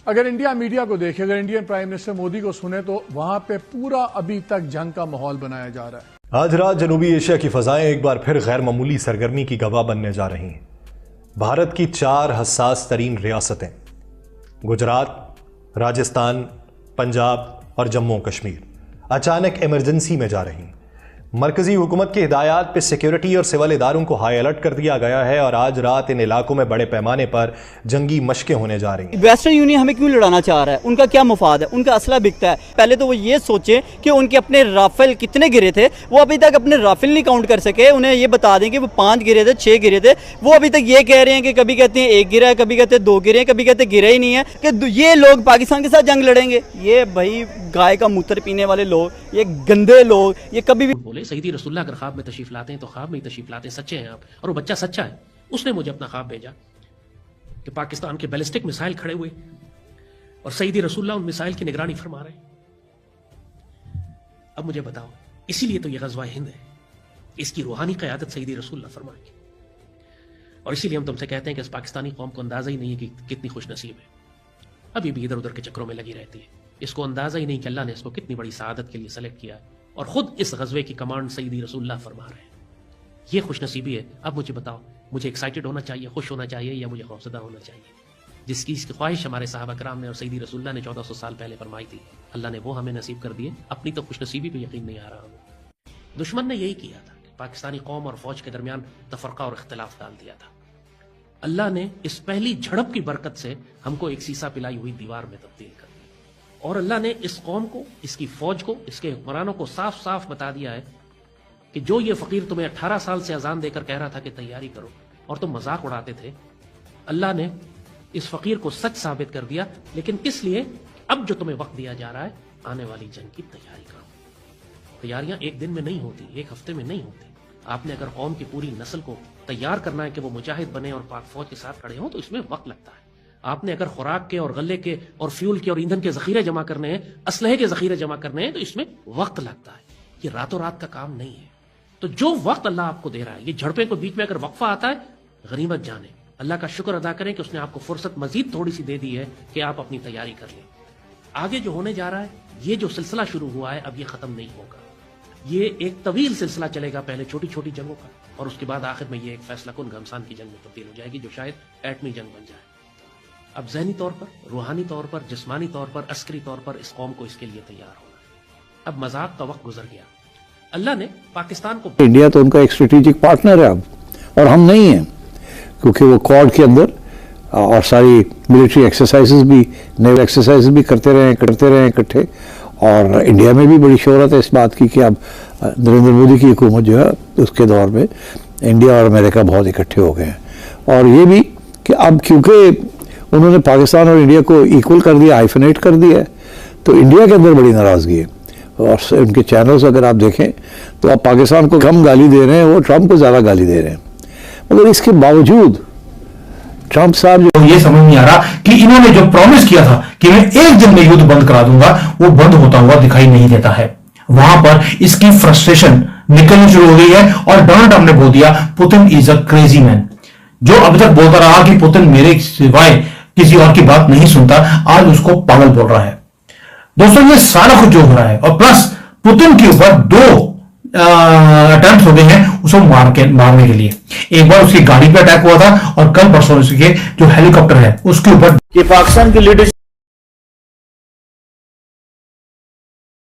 اگر India media کو دیکھیں، اگر انڈین پرائم منسٹر مودی کو سنے تو وہاں پہ پورا ابھی تک جنگ کا ماحول بنایا جا رہا ہے۔ آج رات جنوبی ایشیا کی فضائیں ایک بار پھر غیر معمولی سرگرمی کی گواہ بننے جا رہی ہیں۔ بھارت کی 4 حساس ترین ریاستیں گجرات، راجستھان، پنجاب اور جموں و کشمیر اچانک ایمرجنسی میں جا رہی ہیں۔ مرکزی حکومت کی ہدایات پہ سیکیورٹی اور سول اداروں کو ہائی الرٹ کر دیا گیا ہے اور آج رات ان علاقوں میں بڑے پیمانے پر جنگی مشقیں ہونے جا رہی ہیں۔ ویسٹرن یونین ہمیں کیوں لڑانا چاہ رہا ہے؟ ان کا کیا مفاد ہے؟ ان کا اسلحہ بکتا ہے۔ پہلے تو وہ یہ سوچیں کہ ان کے اپنے رافیل کتنے گرے تھے، وہ ابھی تک اپنے رافیل نہیں کاؤنٹ کر سکے۔ انہیں یہ بتا دیں کہ وہ 5 گرے تھے، 6 گرے تھے، وہ ابھی تک یہ کہہ رہے ہیں کہ کبھی کہتے ہیں 1 گرا ہے، کبھی کہتے ہیں 2 گرے ہیں، کبھی کہتے ہیں گرا ہی نہیں ہے، کہ یہ لوگ پاکستان کے ساتھ جنگ لڑیں گے۔ یہ بھائی گائے کا موتر پینے والے لوگ، یہ گندے لوگ، یہ کبھی بھی بولے سیدی رسول اللہ اگر خواب میں تشریف لاتے ہیں تو خواب میں ہی تشریف لاتے ہیں، سچے ہیں آپ۔ اور وہ بچہ سچا ہے، اس نے مجھے اپنا خواب بھیجا کہ پاکستان کے بیلسٹک میسائل کھڑے ہوئے اور سیدی رسول اللہ ان میسائل کی نگرانی فرما رہے ہیں۔ اب مجھے بتاؤ، اسی لیے تو یہ غزوہ ہند ہے، اس کی روحانی قیادت سیدی رسول اللہ فرمائیں گے، اور اسی لیے ہم تم سے کہتے ہیں کہ اس پاکستانی قوم کو اندازہ ہی نہیں ہے کہ کتنی خوش نصیب ہے، ابھی بھی ادھر ادھر کے چکروں میں لگی رہتی ہے۔ اس کو اندازہ ہی نہیں کہ اللہ نے اس کو کتنی بڑی سعادت کے لیے سلیکٹ کیا ہے، اور خود اس غزوے کی کمانڈ سیدی رسول اللہ فرما رہے ہیں۔ یہ خوش نصیبی ہے۔ اب مجھے بتاؤ، مجھے ایکسائٹڈ ہونا چاہیے، خوش ہونا چاہیے، یا مجھے خوفزدہ ہونا چاہیے؟ جس کی خواہش ہمارے صحابہ کرام نے اور سیدی رسول اللہ نے 1400 سال پہلے فرمائی تھی، اللہ نے وہ ہمیں نصیب کر دیے۔ اپنی تو خوش نصیبی پہ یقین نہیں آ رہا ہمیں۔ دشمن نے یہی کیا تھا کہ پاکستانی قوم اور فوج کے درمیان تفرقہ اور اختلاف ڈال دیا تھا۔ اللہ نے اس پہلی جھڑپ کی برکت سے ہم کو ایک سیسا پلائی ہوئی دیوار میں تبدیل کر دیا، اور اللہ نے اس قوم کو، اس کی فوج کو، اس کے حکمرانوں کو صاف صاف بتا دیا ہے کہ جو یہ فقیر تمہیں 18 سال سے اذان دے کر کہہ رہا تھا کہ تیاری کرو اور تم مذاق اڑاتے تھے، اللہ نے اس فقیر کو سچ ثابت کر دیا۔ لیکن کس لیے؟ اب جو تمہیں وقت دیا جا رہا ہے، آنے والی جنگ کی تیاری کرو۔ تیاریاں ایک دن میں نہیں ہوتی، ایک ہفتے میں نہیں ہوتی۔ آپ نے اگر قوم کی پوری نسل کو تیار کرنا ہے کہ وہ مجاہد بنے اور پاک فوج کے ساتھ کھڑے ہوں تو اس میں وقت لگتا ہے۔ آپ نے اگر خوراک کے اور غلے کے اور فیول کے اور ایندھن کے ذخیرے جمع کرنے ہیں، اسلحے کے ذخیرے جمع کرنے ہیں، تو اس میں وقت لگتا ہے۔ یہ راتوں رات کا کام نہیں ہے۔ تو جو وقت اللہ آپ کو دے رہا ہے، یہ جھڑپیں کو بیچ میں اگر وقفہ آتا ہے، غنیمت جانیں، اللہ کا شکر ادا کریں کہ اس نے آپ کو فرصت مزید تھوڑی سی دے دی ہے کہ آپ اپنی تیاری کر لیں۔ آگے جو ہونے جا رہا ہے، یہ جو سلسلہ شروع ہوا ہے، اب یہ ختم نہیں ہوگا۔ یہ ایک طویل سلسلہ چلے گا، پہلے چھوٹی چھوٹی جنگوں کا، اور اس کے بعد آخر میں یہ ایک فیصلہ کن گھمسان کی جنگ میں تبدیل ہو جائے گی، جو شاید ایٹمی جنگ بن جائے۔ اب ذہنی طور پر، روحانی طور پر، جسمانی طور پر، عسکری طور پر اس قوم کو اس کے لیے تیار ہونا ہے۔ اب مذاق کا وقت گزر گیا۔ اللہ نے پاکستان کو، انڈیا تو ان کا ایک اسٹریٹجک پارٹنر ہے اب، اور ہم نہیں ہیں، کیونکہ وہ کوڈ کے اندر اور ساری ملٹری ایکسرسائزز بھی، نیول ایکسرسائزز بھی کرتے رہے اکٹھے، اور انڈیا میں بھی بڑی شہرت ہے اس بات کی کہ اب نریندر مودی کی حکومت جو ہے اس کے دور میں انڈیا اور امریکہ بہت اکٹھے ہو گئے ہیں۔ اور یہ بھی کہ اب کیونکہ انہوں نے پاکستان اور انڈیا کو ایکول کر دیا، ہائفنیٹ کر دیا ہے، تو انڈیا کے اندر بڑی ناراضگی ہے، اور ان کے چینلز اگر آپ دیکھیں تو آپ پاکستان کو کم گالی دے رہے ہیں، وہ ٹرمپ کو زیادہ گالی دے رہے ہیں۔ مگر اس کے باوجود ٹرمپ صاحب جو یہ سمجھ نہیں آ رہا کہ انہوں نے جو پرومس کیا تھا کہ میں ایک دن میں یدھ بند کرا دوں گا، وہ بند ہوتا ہوا دکھائی نہیں دیتا ہے۔ وہاں پر اس کی فرسٹریشن نکلنی شروع ہو گئی ہے، اور ڈونلڈ ٹرمپ نے بول دیا پوتن از اے کریزی مین۔ جو اب تک بولتا رہا کہ پوتن میرے سوائے کسی اور کی بات نہیں سنتا، آج اس کو پاگل بول رہا ہے۔ دوستوں، یہ سارا کچھ جو ہو رہا ہے، اور پلس پوتن کے اوپر 2 اٹیمپٹ ہو گئے ہیں اس کو مارنے کے لیے۔ ایک بار اس کی گاڑی پہ اٹیک ہوا تھا، اور کل پرسوں اس کے جو ہیلی کاپٹر ہے اس کے اوپر، کہ پاکستان کی لیڈرشپ